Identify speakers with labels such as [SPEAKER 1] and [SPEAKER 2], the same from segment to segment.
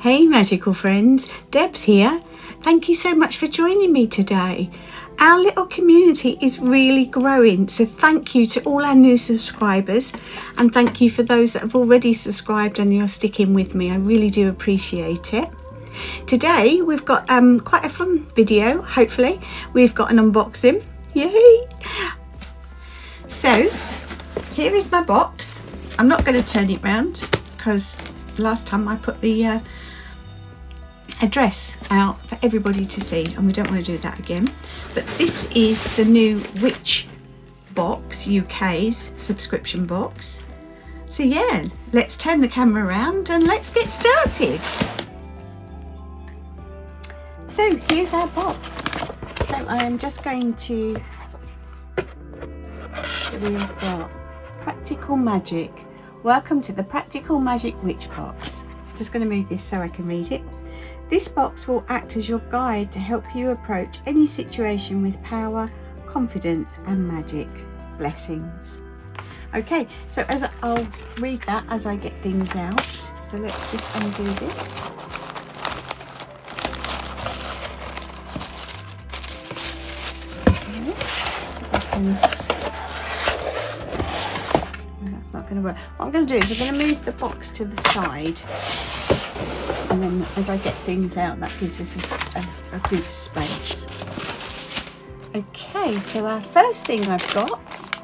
[SPEAKER 1] Hey magical friends, Deb's here. Thank you so much for joining me today. Our little community is really growing, so thank you to all our new subscribers, and thank you for those that have already subscribed and you're sticking with me. I really do appreciate it. Today we've got quite a fun video. Hopefully we've got an unboxing. Yay! So here is my box. I'm not going to turn it round because last time I put the address out for everybody to see and we don't want to do that again. But this is the new Witch box, UK's subscription box. So yeah, let's turn the camera around and let's get started. So here's our box. So I am just going to, so we've got Practical Magic. Welcome to the Practical Magic Witch box. Just going to move this so I can read it. This box will act as your guide to help you approach any situation with power, confidence and magic. Blessings. Okay, so I'll read that as I get things out. So let's just undo this. Okay, so that's not going to work. What I'm going to do is I'm going to move the box to the side. And then as I get things out, that gives us a good space. Okay, so our first thing I've got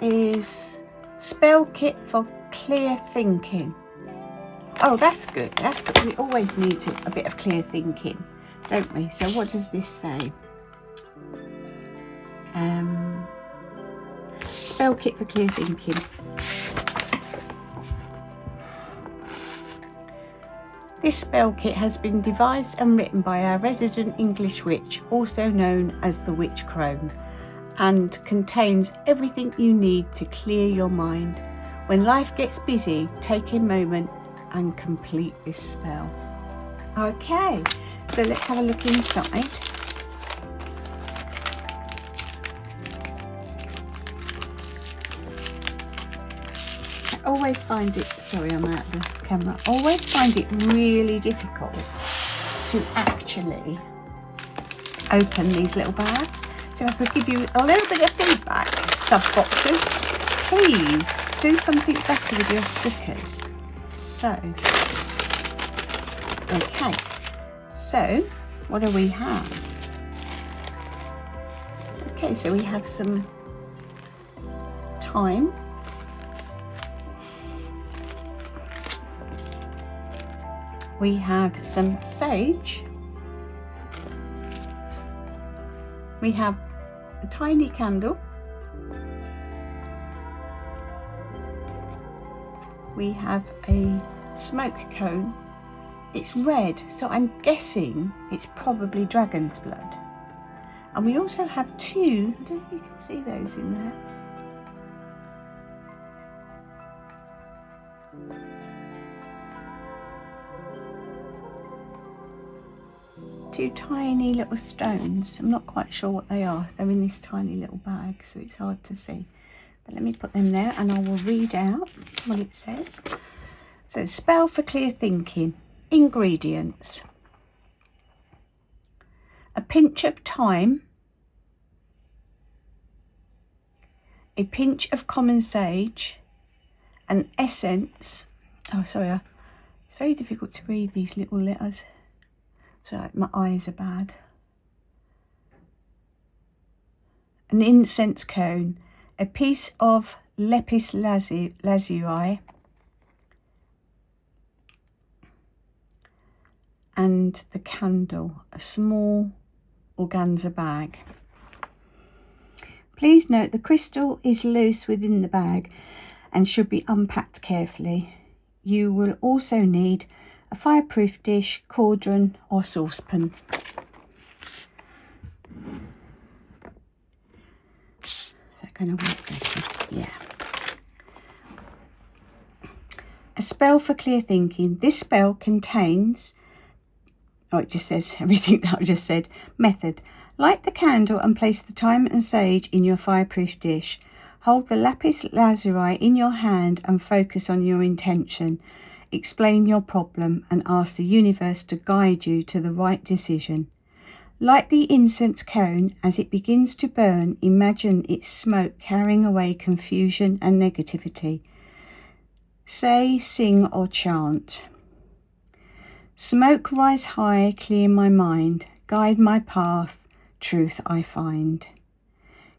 [SPEAKER 1] is spell kit for clear thinking. Oh, that's good. That's good. We always need a bit of clear thinking, don't we? So what does this say? Spell kit for clear thinking. This spell kit has been devised and written by our resident English witch, also known as the Witch Crone, and contains everything you need to clear your mind. When life gets busy, take a moment and complete this spell. Okay, so let's have a look inside. I always find it, sorry I'm out of the camera, I always find it really difficult to actually open these little bags. So if I could give you a little bit of feedback, sub-boxes, please do something better with your stickers. So, okay, so what do we have? Okay, so we have some time. We have some sage. We have a tiny candle. We have a smoke cone. It's red, so I'm guessing it's probably dragon's blood. And we also have two, I don't know if you can see those in there. Two tiny little stones. I'm not quite sure what they are. They're in this tiny little bag, so it's hard to see. But let me put them there and I will read out what it says. So, spell for clear thinking. Ingredients. A pinch of thyme. A pinch of common sage. An essence. Oh, sorry. It's very difficult to read these little letters. So my eyes are bad. An incense cone, a piece of lapis lazuli, and the candle, a small organza bag. Please note the crystal is loose within the bag and should be unpacked carefully. You will also need a fireproof dish, cauldron or saucepan. Is that going to work better? Yeah. A spell for clear thinking. This spell contains, oh, it just says everything that I just said. Method. Light the candle and place the thyme and sage in your fireproof dish. Hold the lapis lazuli in your hand and focus on your intention. explain your problem and ask the universe to guide you to the right decision. Light the incense cone. As it begins to burn, imagine its smoke carrying away confusion and negativity. Say, sing or chant. Smoke rise high, clear my mind, guide my path, truth I find.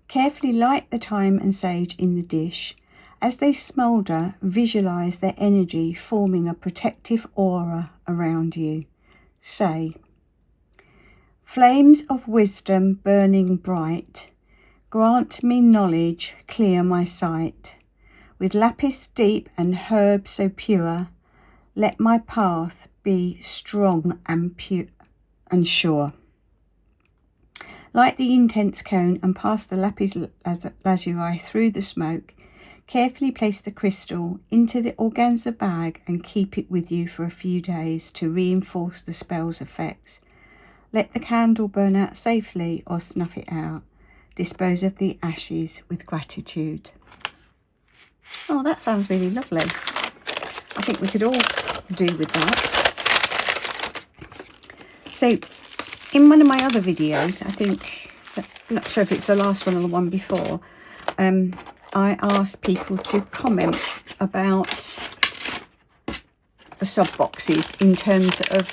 [SPEAKER 1] Carefully light the thyme and sage in the dish. As they smoulder, visualize their energy forming a protective aura around you. Say, flames of wisdom burning bright, grant me knowledge, clear my sight. With lapis deep and herb so pure, let my path be strong and pure and sure. Light the incense cone and pass the lapis lazuli through the smoke. Carefully place the crystal into the organza bag and keep it with you for a few days to reinforce the spell's effects. Let the candle burn out safely or snuff it out. Dispose of the ashes with gratitude. Oh, that sounds really lovely. I think we could all do with that. So, in one of my other videos, I think, I'm not sure if it's the last one or the one before, I asked people to comment about the sub boxes in terms of,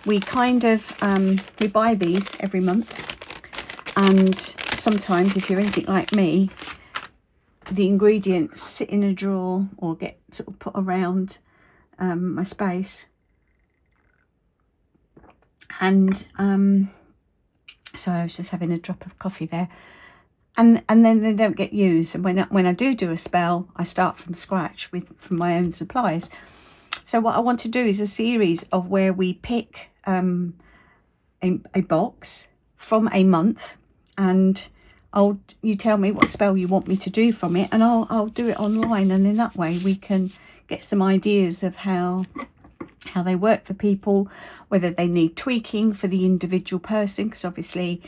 [SPEAKER 1] we buy these every month, and sometimes if you're anything like me, the ingredients sit in a drawer or get sort of put around my space, and so I was just having a drop of coffee there, and then they don't get used. And when I do a spell, I start from scratch from my own supplies. So what I want to do is a series of where we pick a box from a month, and you tell me what spell you want me to do from it, and I'll do it online, and in that way we can get some ideas of how they work for people, whether they need tweaking for the individual person, because obviously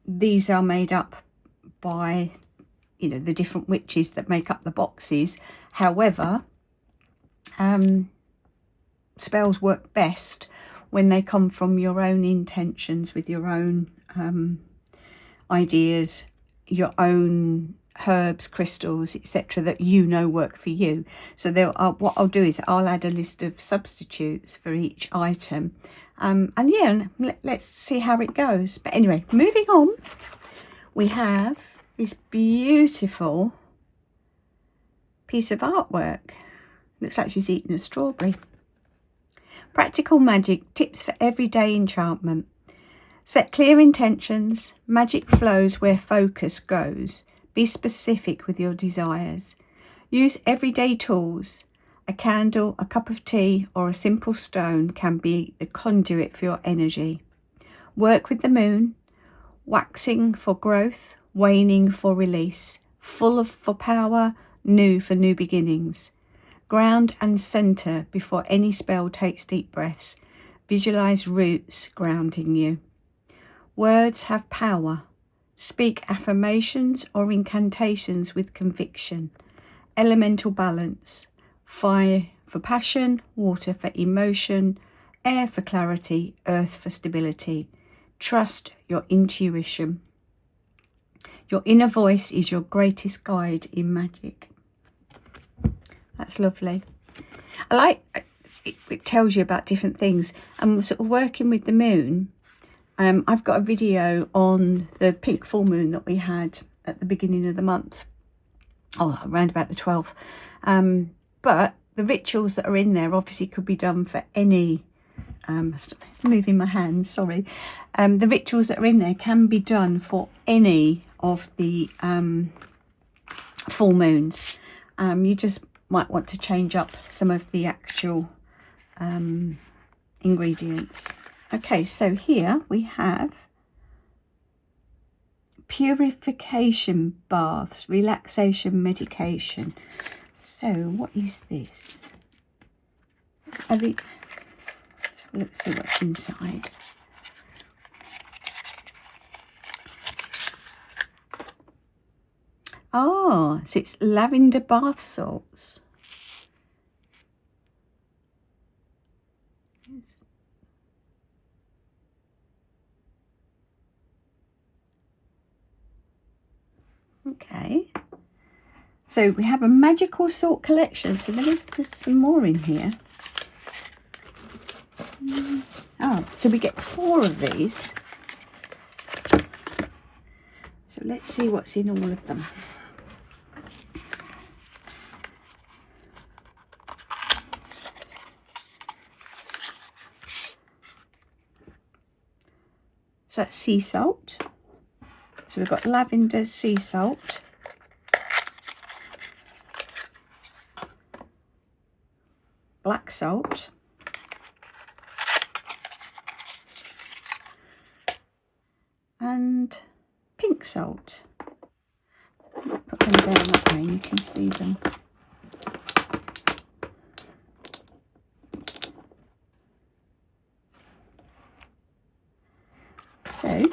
[SPEAKER 1] these are made up by the different witches that make up the boxes. However, spells work best when they come from your own intentions, with your own ideas, your own herbs, crystals, etc., that work for you. So what I'll do is I'll add a list of substitutes for each item, and let's see how it goes. But anyway, moving on, we have this beautiful piece of artwork. Looks like she's eating a strawberry. Practical magic tips for everyday enchantment. Set clear intentions. Magic flows where focus goes. Be specific with your desires. Use everyday tools. A candle, a cup of tea, or a simple stone can be the conduit for your energy. Work with the moon. Waxing for growth, waning for release. Full for power, new for new beginnings. Ground and center before any spell takes deep breaths. Visualize roots grounding you. Words have power. Speak affirmations or incantations with conviction. Elemental balance. Fire for passion, water for emotion, air for clarity, earth for stability. Trust your intuition. Your inner voice is your greatest guide in magic. That's lovely. I like it tells you about different things. And sort of working with the moon, I've got a video on the pink full moon that we had at the beginning of the month, around about the 12th. But the rituals that are in there obviously could be done for any, moving my hands, sorry. The rituals that are in there can be done for any of the full moons. You just might want to change up some of the actual ingredients. Okay, so here we have purification baths, relaxation medication. So what is this? Let's have a look, see what's inside. Oh, so it's lavender bath salts. Okay. So we have a magical salt collection. So there's some more in here. Oh, so we get 4 of these. So let's see what's in all of them. So that's sea salt. So we've got lavender, sea salt, black salt, and pink salt. Put them down that way and you can see them. So,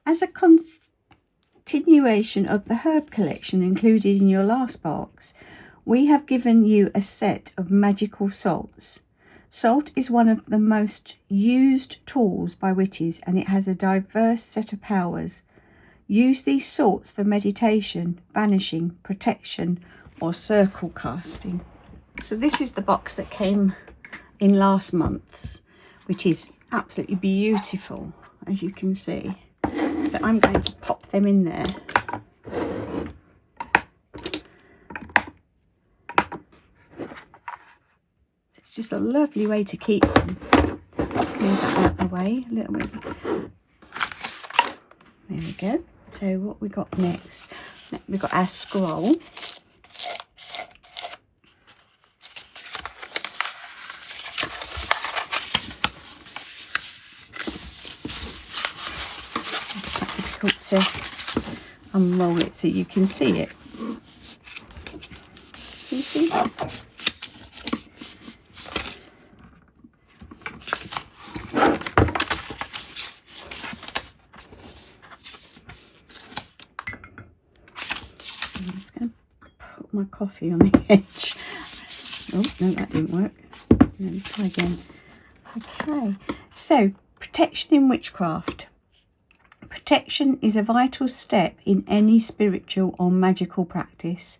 [SPEAKER 1] as a continuation of the herb collection included in your last box, we have given you a set of magical salts. Salt is one of the most used tools by witches, and it has a diverse set of powers. Use these salts for meditation, banishing, protection, or circle casting. So this is the box that came in last month's, which is absolutely beautiful, as you can see. So I'm going to pop them in there. It's just a lovely way to keep them. Let's move that out of the way a little bit. There we go. So what we got next? We've got our scroll. Quite difficult to unroll it so you can see it. Can you see that? My coffee on the edge. Oh no, that didn't work. Let me try again. Okay, so protection in witchcraft. Protection is a vital step in any spiritual or magical practice.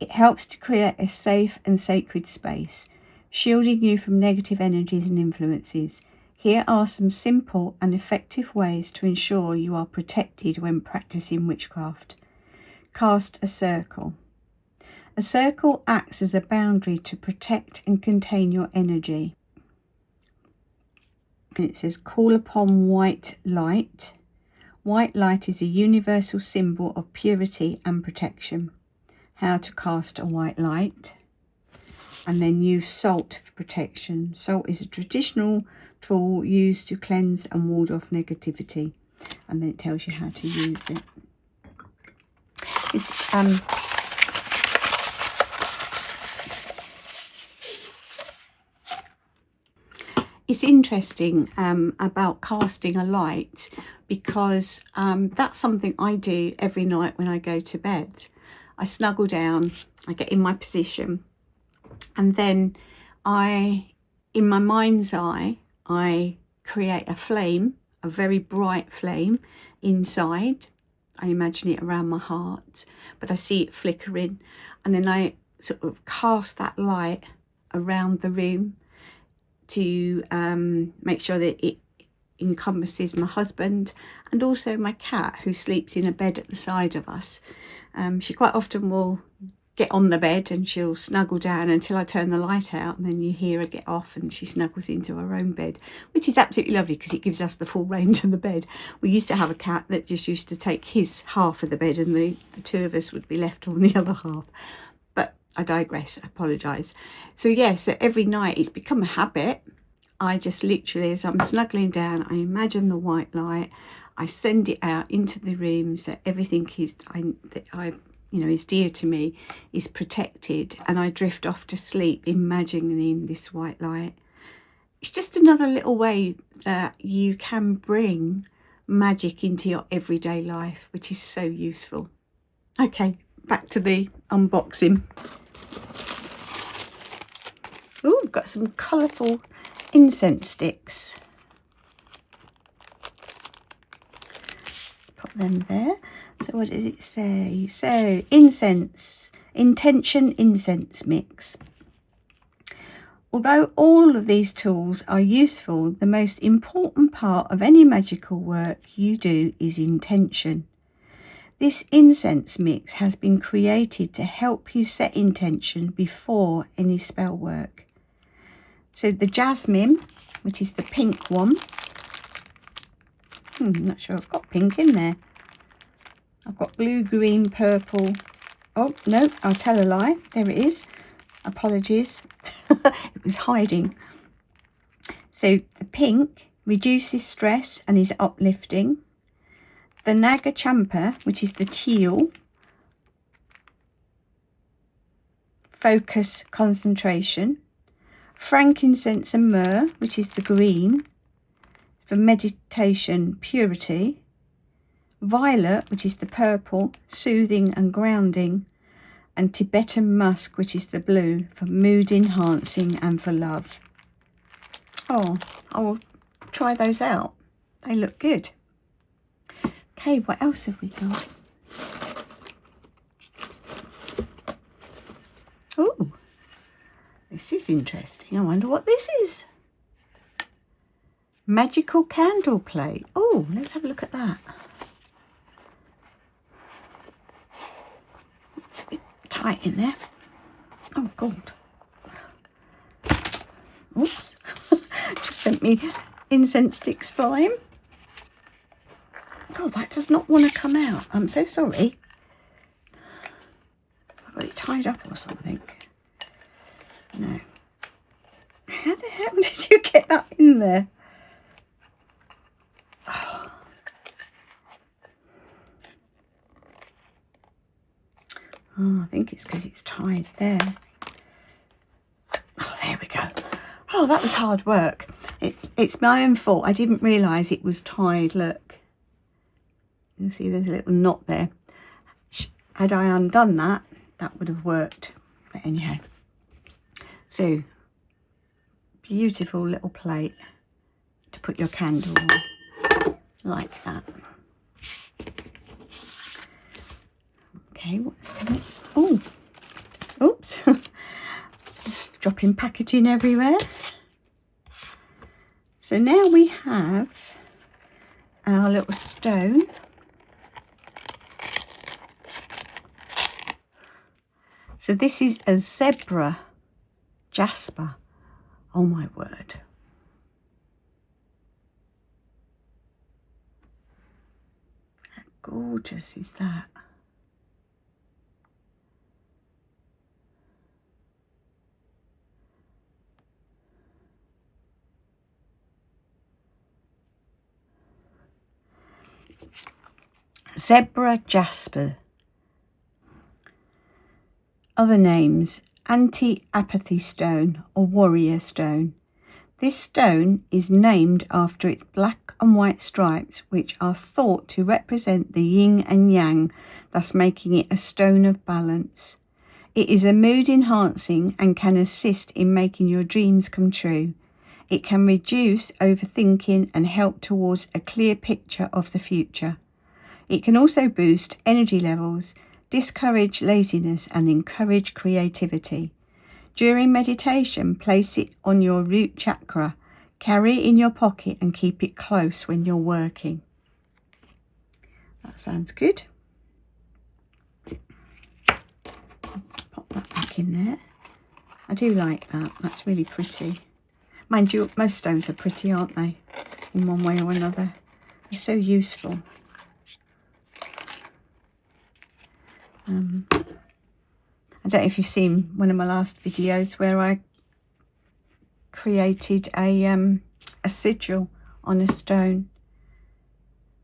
[SPEAKER 1] It helps to create a safe and sacred space, shielding you from negative energies and influences. Here are some simple and effective ways to ensure you are protected when practicing witchcraft. Cast a circle. A circle acts as a boundary to protect and contain your energy. And it says, call upon white light. White light is a universal symbol of purity and protection. How to cast a white light. And then use salt for protection. Salt is a traditional tool used to cleanse and ward off negativity. And then it tells you how to use it. It's interesting about casting a light, because that's something I do every night when I go to bed. I snuggle down, I get in my position, and then in my mind's eye, I create a flame, a very bright flame inside. I imagine it around my heart, but I see it flickering, and then I sort of cast that light around the room to make sure that it encompasses my husband and also my cat, who sleeps in a bed at the side of us. She quite often will get on the bed and she'll snuggle down until I turn the light out, and then you hear her get off and she snuggles into her own bed, which is absolutely lovely because it gives us the full range of the bed. We used to have a cat that just used to take his half of the bed, and the two of us would be left on the other half. But I digress, I apologise. So yeah, so every night it's become a habit. I just literally, as I'm snuggling down, I imagine the white light, I send it out into the room so everything is is dear to me is protected, and I drift off to sleep imagining this white light. It's just another little way that you can bring magic into your everyday life, which is so useful. Okay, back to the unboxing. Oh, we've got some colourful incense sticks. Let's pop put them there. So what does it say? So incense, intention incense mix. Although all of these tools are useful, the most important part of any magical work you do is intention. This incense mix has been created to help you set intention before any spell work. So the jasmine, which is the pink one. I'm not sure I've got pink in there. I've got blue, green, purple. Oh, no, I'll tell a lie. There it is. Apologies. It was hiding. So the pink reduces stress and is uplifting. The Naga Champa, which is the teal, focus, concentration. Frankincense and myrrh, which is the green, for meditation, purity. Violet, which is the purple, soothing and grounding. And Tibetan musk, which is the blue, for mood enhancing and for love. Oh, I will try those out. They look good. Okay, what else have we got? Oh, this is interesting. I wonder what this is. Magical candle plate. Oh, let's have a look at that. It's a bit tight in there. Oh, God. Oops. Just sent me incense sticks flying. God, that does not want to come out. I'm so sorry. I've got it tied up or something. No. How the hell did you get that in there? Oh. I think it's because it's tied there. Oh, there we go. Oh, that was hard work. It's my own fault. I didn't realise it was tied. Look. You see there's a little knot there. Had I undone that, that would have worked. But anyhow. So, beautiful little plate to put your candle on. Like that. Okay, what's next? Oh, oops. Dropping packaging everywhere. So now we have our little stone. So this is a zebra jasper. Oh my word. How gorgeous is that? Zebra jasper. Other names: anti-apathy stone or warrior stone. This stone is named after its black and white stripes, which are thought to represent the yin and yang, thus making it a stone of balance. It is a mood enhancing and can assist in making your dreams come true. It can reduce overthinking and help towards a clear picture of the future. It can also boost energy levels, discourage laziness and encourage creativity. During meditation, place it on your root chakra, carry it in your pocket and keep it close when you're working. That sounds good. Pop that back in there. I do like that. That's really pretty. Mind you, most stones are pretty, aren't they? In one way or another. They're so useful. I don't know if you've seen one of my last videos where I created a sigil on a stone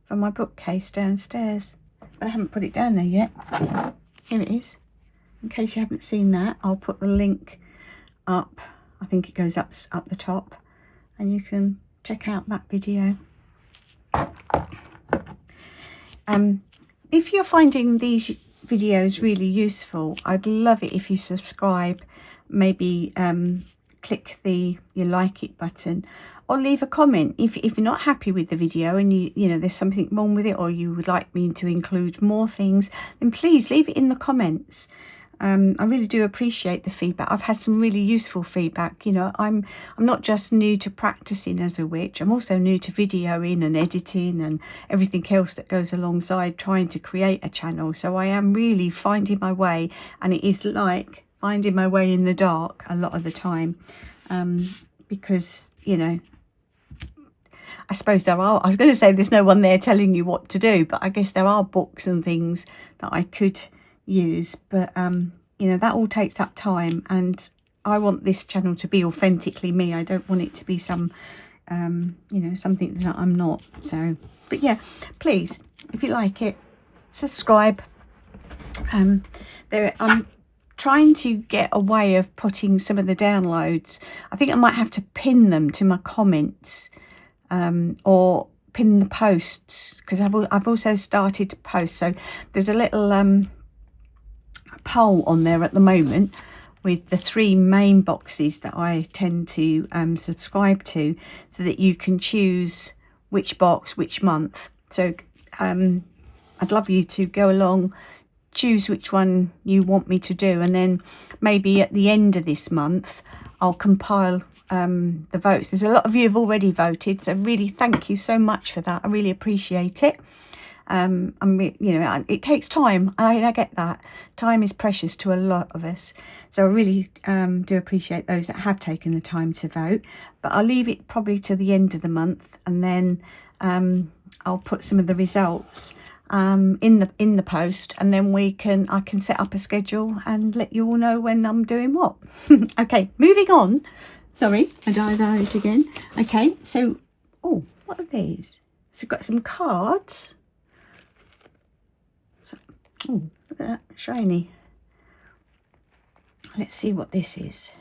[SPEAKER 1] from my bookcase downstairs. But I haven't put it down there yet. So here it is. In case you haven't seen that, I'll put the link up. I think it goes up the top, and you can check out that video. If you're finding these videos really useful, I'd love it if you subscribe, maybe click the you like it button. or leave a comment if you're not happy with the video and you know there's something wrong with it, or you would like me to include more things, then please leave it in the comments. I really do appreciate the feedback. I've had some really useful feedback. You know, I'm not just new to practicing as a witch, I'm also new to videoing and editing and everything else that goes alongside trying to create a channel. So I am really finding my way, and it is like finding my way in the dark a lot of the time, because, you know, I suppose I was going to say there's no one there telling you what to do, but I guess there are books and things that I could use, but you know, that all takes up time, and I want this channel to be authentically me. I don't want it to be some you know, something that I'm not. So, but yeah, please, if you like it, subscribe. I'm trying to get a way of putting some of the downloads. I think I might have to pin them to my comments, or pin the posts, because I've also started to post. So there's a little poll on there at the moment with the 3 main boxes that I tend to subscribe to, so that you can choose which box, which month. So I'd love you to go along, choose which one you want me to do, and then maybe at the end of this month I'll compile the votes. There's a lot of you have already voted, so really thank you so much for that. I really appreciate it. You know, it takes time. I get that. Time is precious to a lot of us. So I really do appreciate those that have taken the time to vote. But I'll leave it probably to the end of the month, and then I'll put some of the results in the post, and then I can set up a schedule and let you all know when I'm doing what. Okay, moving on. Sorry, I diverged again. Okay, so what are these? So I've got some cards. Oh, look at that, shiny. Let's see what this is.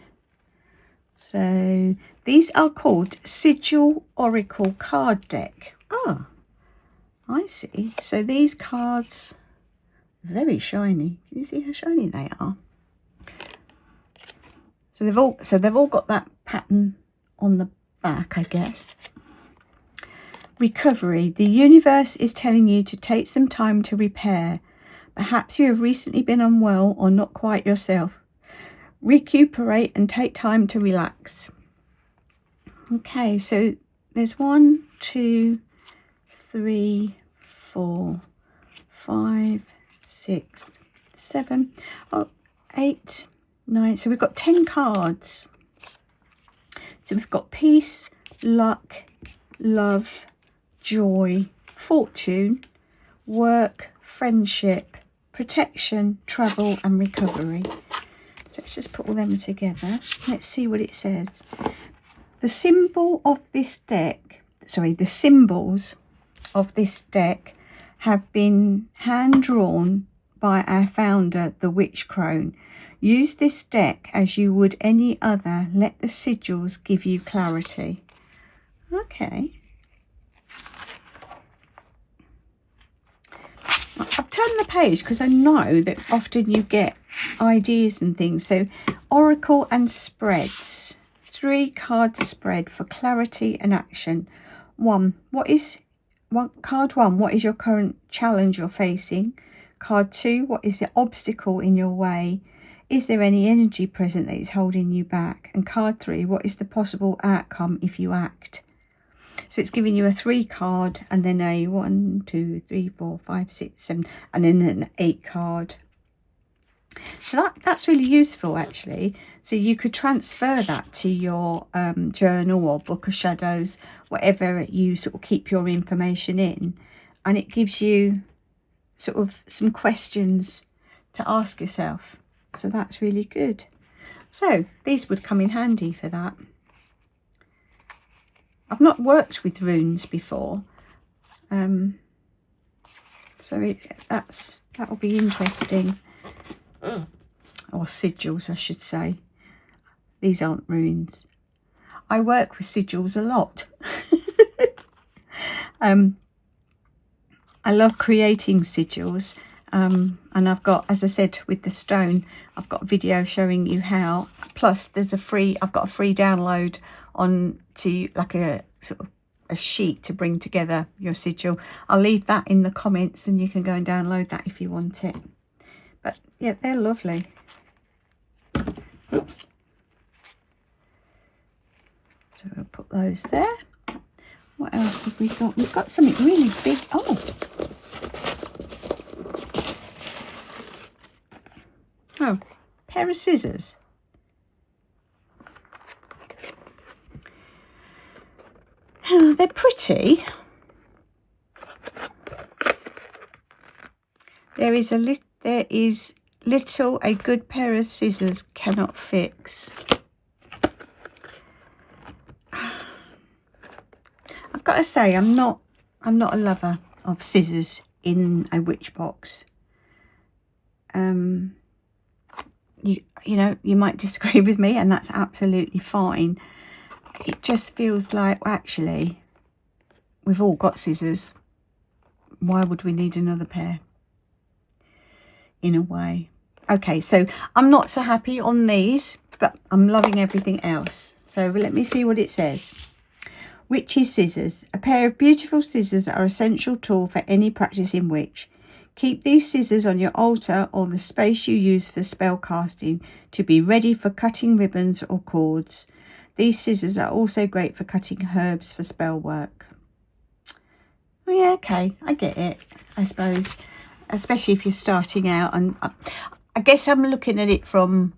[SPEAKER 1] So these are called Sigil Oracle Card Deck. Ah, I see. So these cards, very shiny. Can you see how shiny they are? So they've all got that pattern on the back, I guess. Recovery. The universe is telling you to take some time to repair. Perhaps you have recently been unwell or not quite yourself. Recuperate and take time to relax. Okay, so there's 1, 2, 3, 4, 5, 6, 7, 8, 9. So we've got 10 cards. So we've got peace, luck, love, joy, fortune, work, friendship, protection, travel and recovery. So let's just put all them together. Let's see what it says. The symbol of this deck, the symbols of this deck have been hand drawn by our founder, the Witch Crone. Use this deck as you would any other. Let the sigils give you clarity. Okay. I've turned the page because I know that often you get ideas and things. So Oracle and spreads. 3 card spread for clarity and action. Card 1, what is your current challenge you're facing? Card 2, what is the obstacle in your way? Is there any energy present that is holding you back? And card 3, what is the possible outcome if you act? So it's giving you a 3 card, and then a 1, 2, 3, 4, 5, 6, 7, and then an 8 card. So that's really useful, actually. So you could transfer that to your journal or book of shadows, whatever you sort of keep your information in, and it gives you sort of some questions to ask yourself. So that's really good. So these would come in handy for that. I've not worked with runes before, so that'll be interesting. Or sigils, I should say. These aren't runes. I work with sigils a lot. I love creating sigils, and I've got, as I said, with the stone, I've got a video showing you how. Plus, I've got a free download on to like a sort of a sheet to bring together your sigil. I'll leave that in the comments and you can go and download that if you want it. But yeah, they're lovely. Oops. So we'll put those there. What else have we got? We've got something really big. Oh, pair of scissors. Oh, they're pretty. There is little a good pair of scissors cannot fix. I've got to say, I'm not a lover of scissors in a witch box. You know, you might disagree with me, and that's absolutely fine. It just feels like, well, actually, we've all got scissors. Why would we need another pair? In a way. Okay, so I'm not so happy on these, but I'm loving everything else. So let me see what it says. Witchy scissors. A pair of beautiful scissors are an essential tool for any practicing witch. Keep these scissors on your altar or the space you use for spell casting to be ready for cutting ribbons or cords. These scissors are also great for cutting herbs for spell work. Oh yeah, okay, I get it, I suppose. Especially if you're starting out. And I guess I'm looking at it from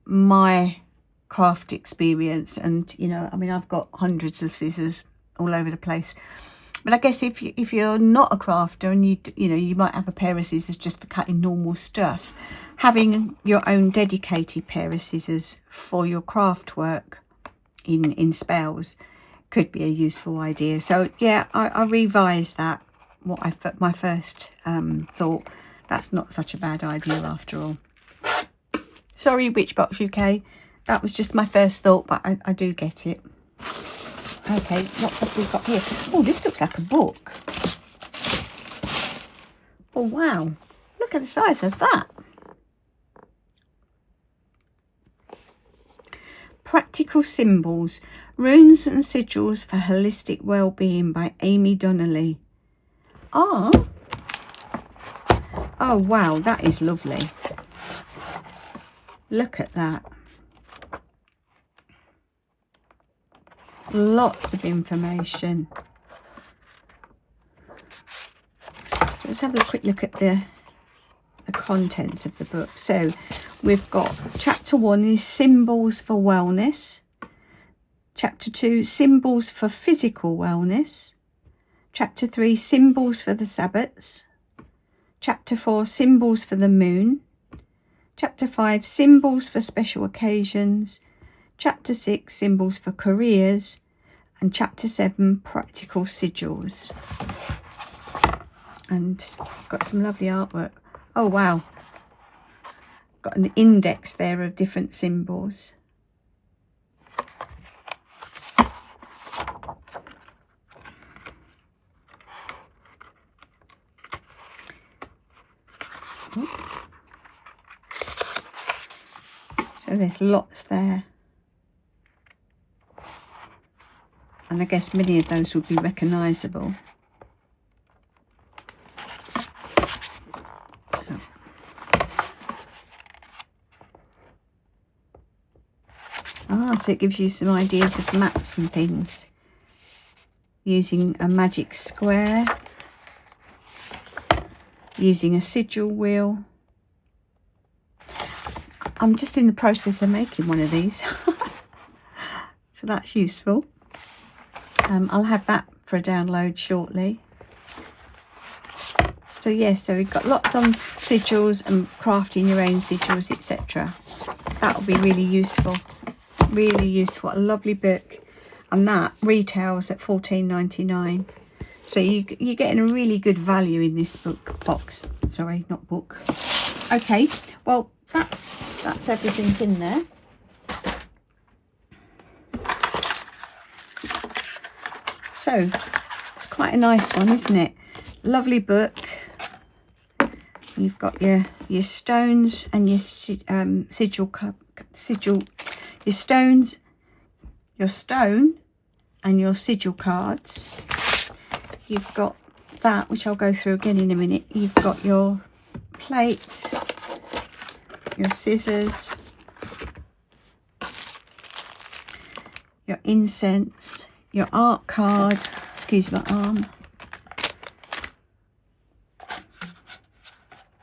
[SPEAKER 1] my craft experience. And, you know, I mean, I've got hundreds of scissors all over the place. But I guess if you're not a crafter and you know, you might have a pair of scissors just for cutting normal stuff, having your own dedicated pair of scissors for your craft work in spells could be a useful idea. So yeah, I revised that. My first thought, that's not such a bad idea after all. Sorry, Witchbox UK, that was just my first thought, but I do get it. Okay, what have we got here? Oh, this looks like a book. Oh wow, look at the size of that. Practical Symbols, Runes and Sigils for Holistic Wellbeing by Amy Donnelly. Oh wow, that is lovely. Look at that. Lots of information. So let's have a quick look at the contents of the book. So we've got chapter 1 is Symbols for Wellness. Chapter 2, Symbols for Physical Wellness. Chapter 3, Symbols for the Sabbats. Chapter 4, Symbols for the Moon. Chapter 5, Symbols for Special Occasions. Chapter 6, Symbols for Careers. And Chapter 7, Practical Sigils. And got some lovely artwork. Oh wow. Got an index there of different symbols. So there's lots there. And I guess many of those would be recognisable. So it gives you some ideas of maps and things. Using a magic square. Using a sigil wheel. I'm just in the process of making one of these. So that's useful. I'll have that for a download shortly. So yes, so we've got lots on sigils and crafting your own sigils, etc. That'll be really useful. Really useful. A lovely book. And that retails at $14.99. So you're getting a really good value in this box. Sorry, not book. Okay, well that's everything in there. So it's quite a nice one, isn't it? Lovely book. You've got your stones and your sigil, your stones, your stone and your sigil cards. You've got that, which I'll go through again in a minute. You've got your plate, your scissors, your incense, your art cards, excuse my arm,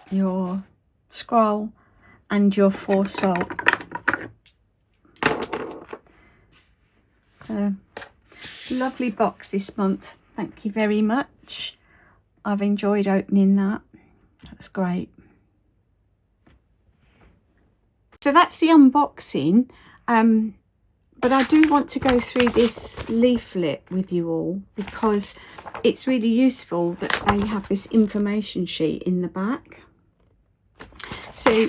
[SPEAKER 1] your scroll, and your 4 salt. So, lovely box this month. Thank you very much. I've enjoyed opening that. That's great. So that's the unboxing. But I do want to go through this leaflet with you all because it's really useful that they have this information sheet in the back. So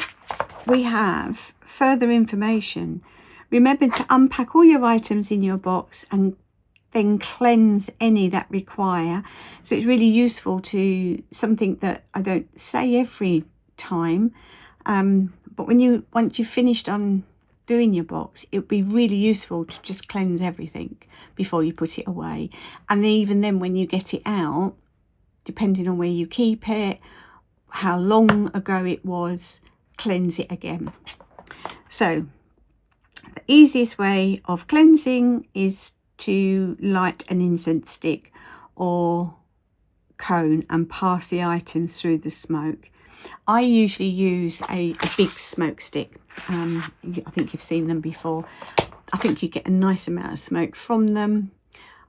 [SPEAKER 1] we have further information. Remember to unpack all your items in your box and then cleanse any that require. So it's really useful to something that I don't say every time. But once you've finished doing your box, it would be really useful to just cleanse everything before you put it away. And even then, when you get it out, depending on where you keep it, how long ago it was, cleanse it again. So the easiest way of cleansing is to light an incense stick or cone and pass the items through the smoke. I usually use a big smoke stick. I think you've seen them before. I think you get a nice amount of smoke from them.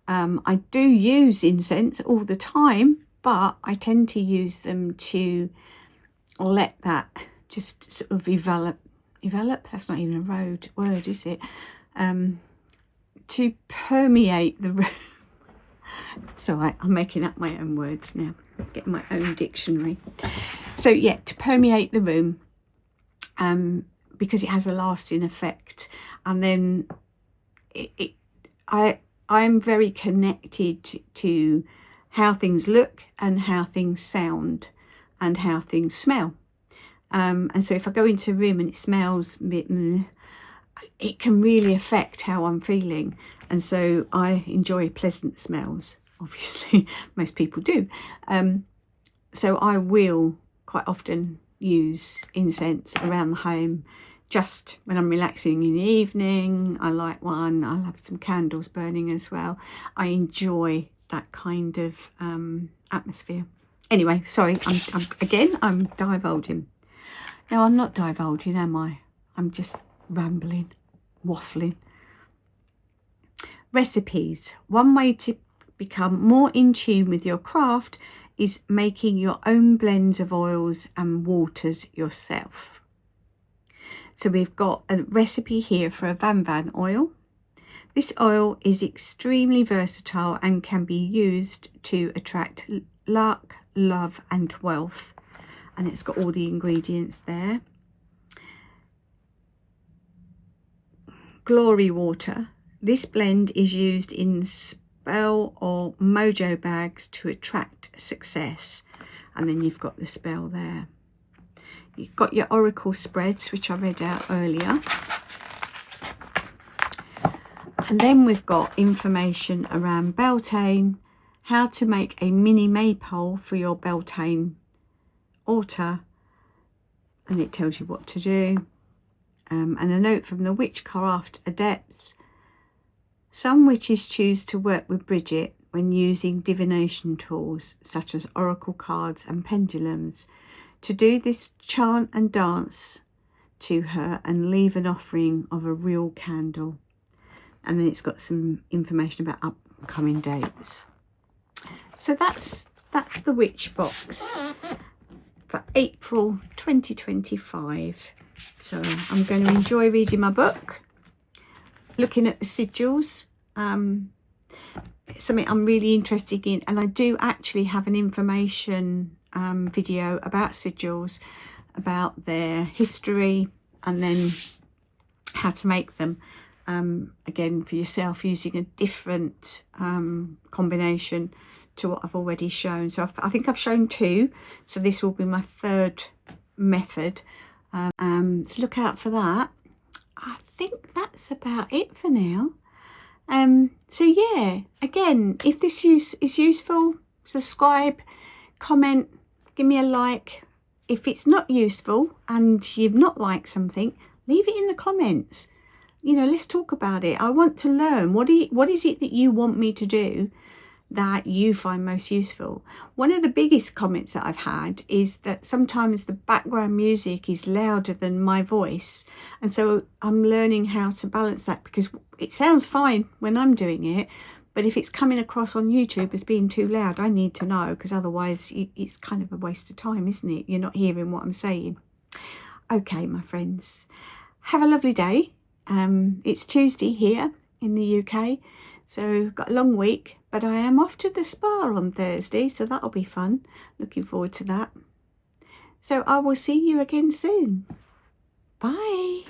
[SPEAKER 1] I do use incense all the time, but I tend to use them to let that just sort of develop. That's not even a word, is it? To permeate the room. So I'm making up my own words now, getting my own dictionary. So yeah, to permeate the room, because it has a lasting effect. And then I'm very connected to how things look and how things sound and how things smell. And so if I go into a room and it smells a bit, it can really affect how I'm feeling. And so I enjoy pleasant smells, obviously. Most people do. So I will quite often use incense around the home just when I'm relaxing in the evening. I light one. I'll have some candles burning as well. I enjoy that kind of atmosphere. Anyway, sorry, I'm divulging. No, I'm not divulging, am I? I'm just rambling, waffling. Recipes. One way to become more in tune with your craft is making your own blends of oils and waters yourself. So we've got a recipe here for a Van oil. This oil is extremely versatile and can be used to attract luck, love and wealth. And it's got all the ingredients there. Glory water. This blend is used in spell or mojo bags to attract success. And then you've got the spell there. You've got your oracle spreads, which I read out earlier. And then we've got information around Beltane, how to make a mini maypole for your Beltane altar, and it tells you what to do. And a note from the Witchcraft adepts. Some witches choose to work with Bridget when using divination tools such as oracle cards and pendulums. To do this, chant and dance to her and leave an offering of a real candle. And then it's got some information about upcoming dates. So that's the witch box for April 2025. So I'm going to enjoy reading my book, looking at the sigils. It's something I'm really interested in, and I do actually have an information video about sigils, about their history, and then how to make them. Again, for yourself, using a different combination to what I've already shown. So I think I've shown 2, so this will be my 3rd method. So look out for that. I think that's about it for now. So yeah, again, if this is useful, subscribe, comment, give me a like. If it's not useful and you've not liked something, leave it in the comments. You know, let's talk about it. I want to learn. What is it that you want me to do that you find most useful? One of the biggest comments that I've had is that sometimes the background music is louder than my voice, and so I'm learning how to balance that, because it sounds fine when I'm doing it, but if it's coming across on YouTube as being too loud, I need to know, because otherwise it's kind of a waste of time, isn't it? You're not hearing what I'm saying. Okay, my friends, have a lovely day. It's Tuesday here in the UK, so got a long week, but I am off to the spa on Thursday, so that'll be fun. Looking forward to that. So I will see you again soon. Bye.